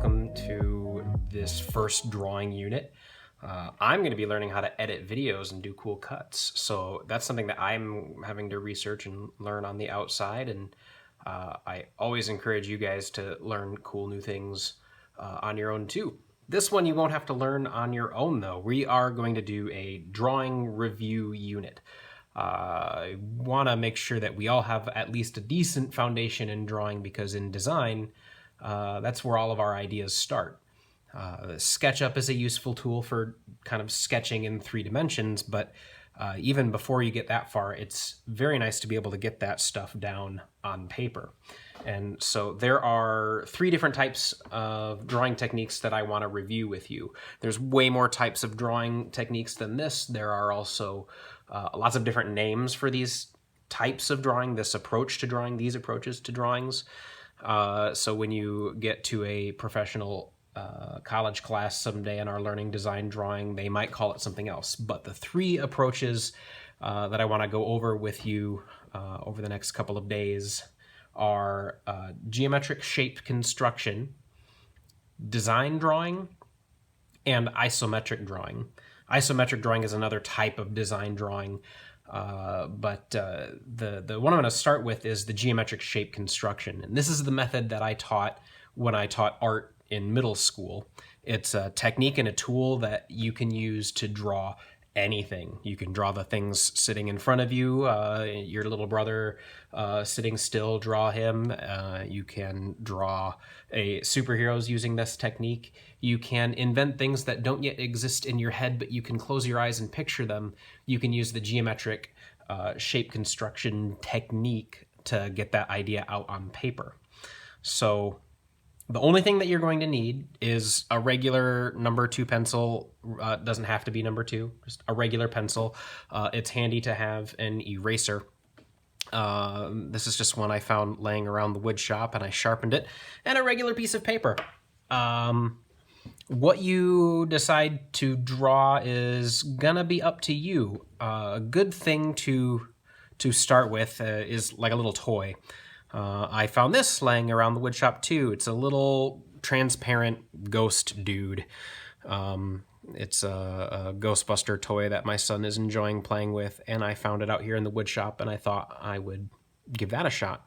welcome to this first drawing unit. I'm going to be learning how to edit videos and do cool cuts. So that's something that I'm having to research and learn on the outside. And I always encourage you guys to learn cool new things on your own too. This one you won't have to learn on your own though. We are going to do a drawing review unit. I want to make sure that we all have at least a decent foundation in drawing, because in design, that's where all of our ideas start. SketchUp is a useful tool for kind of sketching in 3 dimensions, but even before you get that far, it's very nice to be able to get that stuff down on paper. And so there are 3 different types of drawing techniques that I want to review with you. There's way more types of drawing techniques than this. There are also lots of different names for these types of drawing, this approach to drawing, these approaches to drawings. So when you get to a professional college class someday and are learning design drawing, they might call it something else. But the 3 approaches that I want to go over with you over the next couple of days are geometric shape construction, design drawing, and isometric drawing. Isometric drawing is another type of design drawing, but the one I'm going to start with is the geometric shape construction. And this is the method that I taught when I taught art in middle school. It's a technique and a tool that you can use to draw anything. You can draw the things sitting in front of you, your little brother sitting still, draw him. You can draw superheroes using this technique. You can invent things that don't yet exist in your head, but you can close your eyes and picture them. You can use the geometric shape construction technique to get that idea out on paper. So the only thing that you're going to need is a regular number 2 pencil. Doesn't have to be number 2, just a regular pencil. It's handy to have an eraser. This is just one I found laying around the wood shop, and I sharpened it, and a regular piece of paper. What you decide to draw is gonna be up to you. A good thing to start with is like a little toy. I found this laying around the wood shop too. It's a little transparent ghost dude. It's a Ghostbuster toy that my son is enjoying playing with, and I found it out here in the wood shop, and I thought I would give that a shot.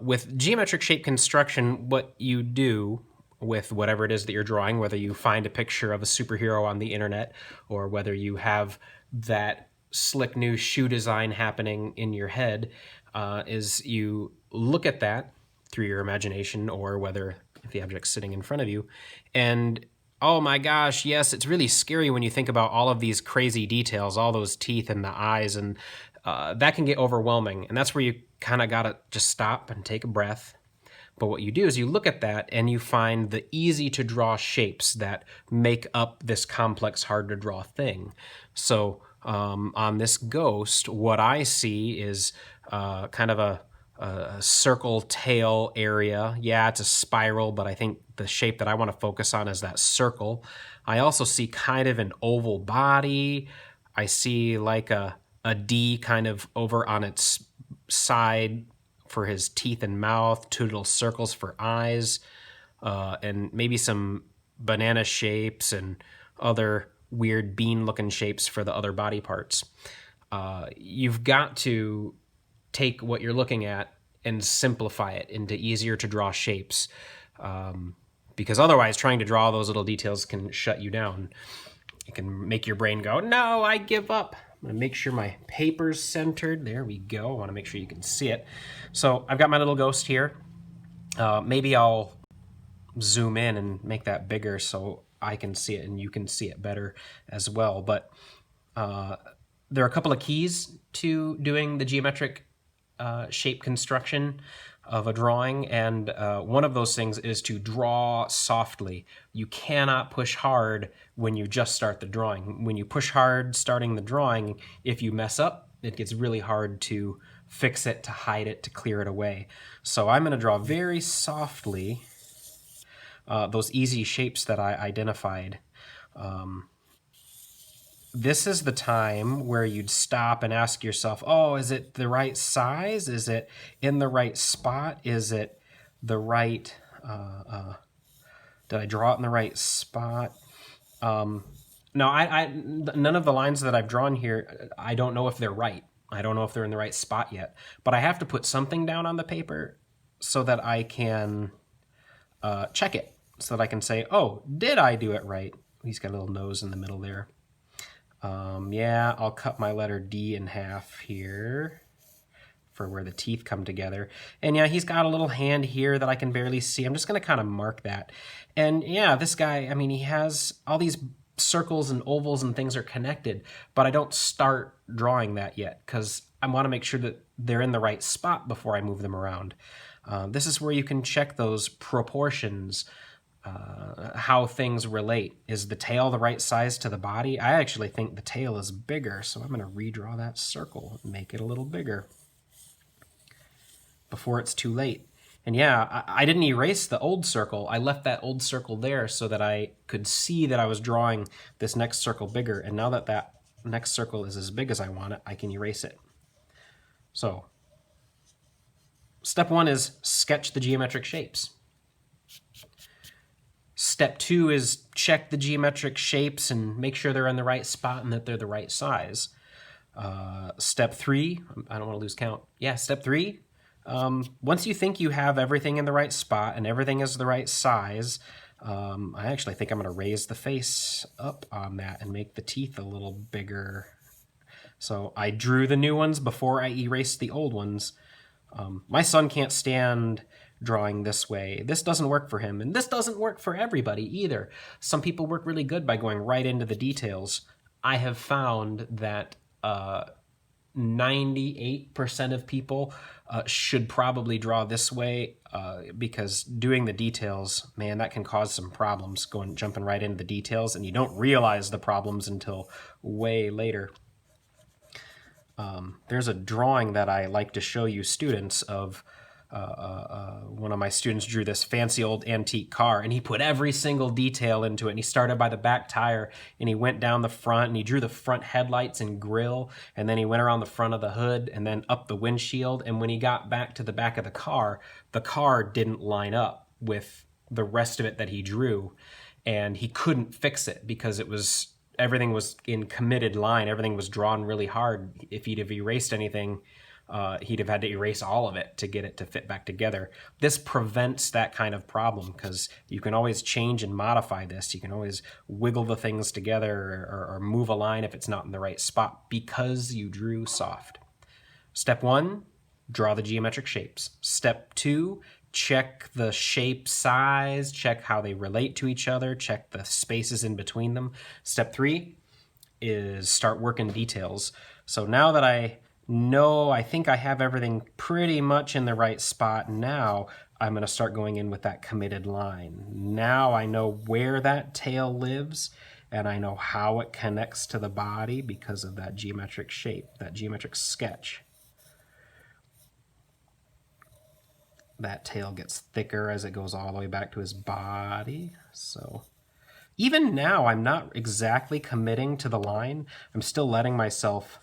With geometric shape construction, what you do with whatever it is that you're drawing, whether you find a picture of a superhero on the internet, or whether you have that slick new shoe design happening in your head, is you look at that through your imagination, or whether if the object's sitting in front of you, and oh my gosh, yes, it's really scary when you think about all of these crazy details, all those teeth and the eyes, and that can get overwhelming. And that's where you kind of gotta just stop and take a breath. But what you do is you look at that and you find the easy to draw shapes that make up this complex, hard to draw thing. So on this ghost, what I see is kind of a circle tail area. Yeah, it's a spiral, but I think the shape that I want to focus on is that circle. I also see kind of an oval body. I see like a D kind of over on its side for his teeth and mouth, 2 little circles for eyes, and maybe some banana shapes and other weird bean-looking shapes for the other body parts. You've got to take what you're looking at and simplify it into easier to draw shapes, because otherwise trying to draw those little details can shut you down. It can make your brain go, no, I give up. I'm gonna make sure my paper's centered. There we go. I wanna make sure you can see it. So I've got my little ghost here. Maybe I'll zoom in and make that bigger so I can see it and you can see it better as well. But there are a couple of keys to doing the geometric shape construction of a drawing, and one of those things is to draw softly. You cannot push hard when you just start the drawing. When you push hard starting the drawing, if you mess up, it gets really hard to fix it, to hide it, to clear it away. So I'm going to draw very softly those easy shapes that I identified. This is the time where you'd stop and ask yourself, oh, is it the right size? Is it in the right spot? Is it the right Did I draw it in the right spot? No, none of the lines that I've drawn here, I don't know if they're right. I don't know if they're in the right spot yet. But I have to put something down on the paper so that I can check it. So that I can say, oh, did I do it right? He's got a little nose in the middle there. Yeah, I'll cut my letter D in half here for where the teeth come together. And yeah, he's got a little hand here that I can barely see. I'm just going to kind of mark that. And yeah, this guy, I mean, he has all these circles and ovals and things are connected, but I don't start drawing that yet because I want to make sure that they're in the right spot before I move them around. This is where you can check those proportions, how things relate. Is the tail the right size to the body? I actually think the tail is bigger, so I'm going to redraw that circle and make it a little bigger before it's too late. And yeah, I didn't erase the old circle. I left that old circle there so that I could see that I was drawing this next circle bigger. And now that that next circle is as big as I want it, I can erase it. So, step 1 is sketch the geometric shapes. Step 2 is check the geometric shapes and make sure they're in the right spot and that they're the right size. Step 3, I don't want to lose count. Yeah, step 3, once you think you have everything in the right spot and everything is the right size, I actually think I'm going to raise the face up on that and make the teeth a little bigger. So I drew the new ones before I erased the old ones. My son can't stand drawing this way. This doesn't work for him, and this doesn't work for everybody either. Some people work really good by going right into the details. I have found that 98% of people should probably draw this way because doing the details, man, that can cause some problems, jumping right into the details, and you don't realize the problems until way later. There's a drawing that I like to show you students of. One of my students drew this fancy old antique car, and he put every single detail into it. And he started by the back tire, and he went down the front, and he drew the front headlights and grill, and then he went around the front of the hood, and then up the windshield. And when he got back to the back of the car didn't line up with the rest of it that he drew, and he couldn't fix it because everything was in committed line. Everything was drawn really hard. If he'd have erased anything, he'd have had to erase all of it to get it to fit back together. This prevents that kind of problem because you can always change and modify this. You can always wiggle the things together or move a line if it's not in the right spot because you drew soft. Step 1, draw the geometric shapes. Step 2, check the shape size, check how they relate to each other, check the spaces in between them. Step 3 is start working details. So now that I think I have everything pretty much in the right spot. Now I'm going to start going in with that committed line. Now I know where that tail lives, and I know how it connects to the body because of that geometric shape, that geometric sketch. That tail gets thicker as it goes all the way back to his body. So even now, I'm not exactly committing to the line. I'm still letting myself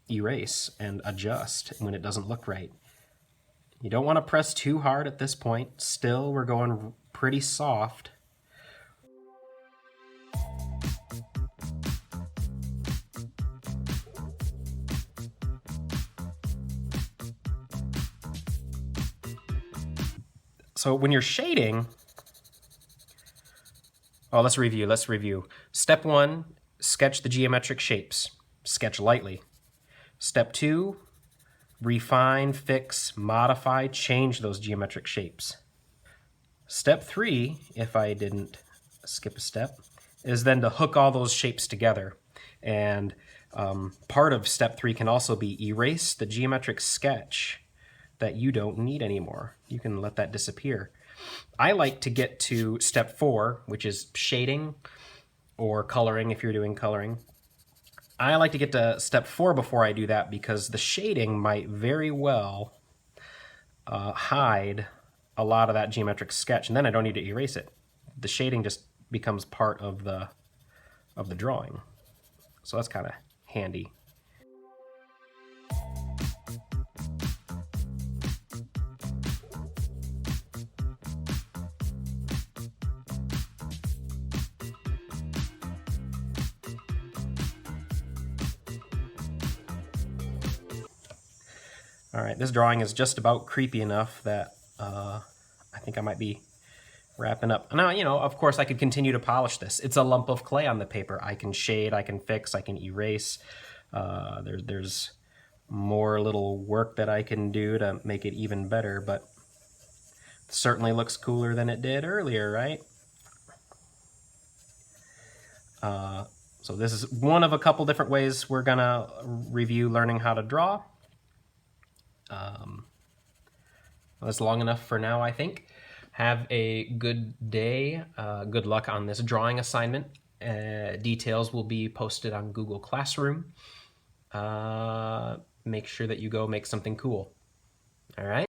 erase and adjust when it doesn't look right. You don't want to press too hard at this point. Still, we're going pretty soft. So when you're shading, let's review. Step 1, sketch the geometric shapes. Sketch lightly. Step 2, refine, fix, modify, change those geometric shapes. Step 3, if I didn't skip a step, is then to hook all those shapes together. And part of step 3 can also be erase the geometric sketch that you don't need anymore. You can let that disappear. I like to get to step 4, which is shading or coloring if you're doing coloring. I like to get to step 4 before I do that because the shading might very well hide a lot of that geometric sketch, and then I don't need to erase it. The shading just becomes part of the drawing. So that's kind of handy. All right, this drawing is just about creepy enough that I think I might be wrapping up. Now, you know, of course I could continue to polish this. It's a lump of clay on the paper. I can shade, I can fix, I can erase. There's more little work that I can do to make it even better, but it certainly looks cooler than it did earlier, right? So this is one of a couple different ways we're gonna review learning how to draw. That's long enough for now, I think. Have a good day. Good luck on this drawing assignment. Details will be posted on Google Classroom. Make sure that you go make something cool. All right?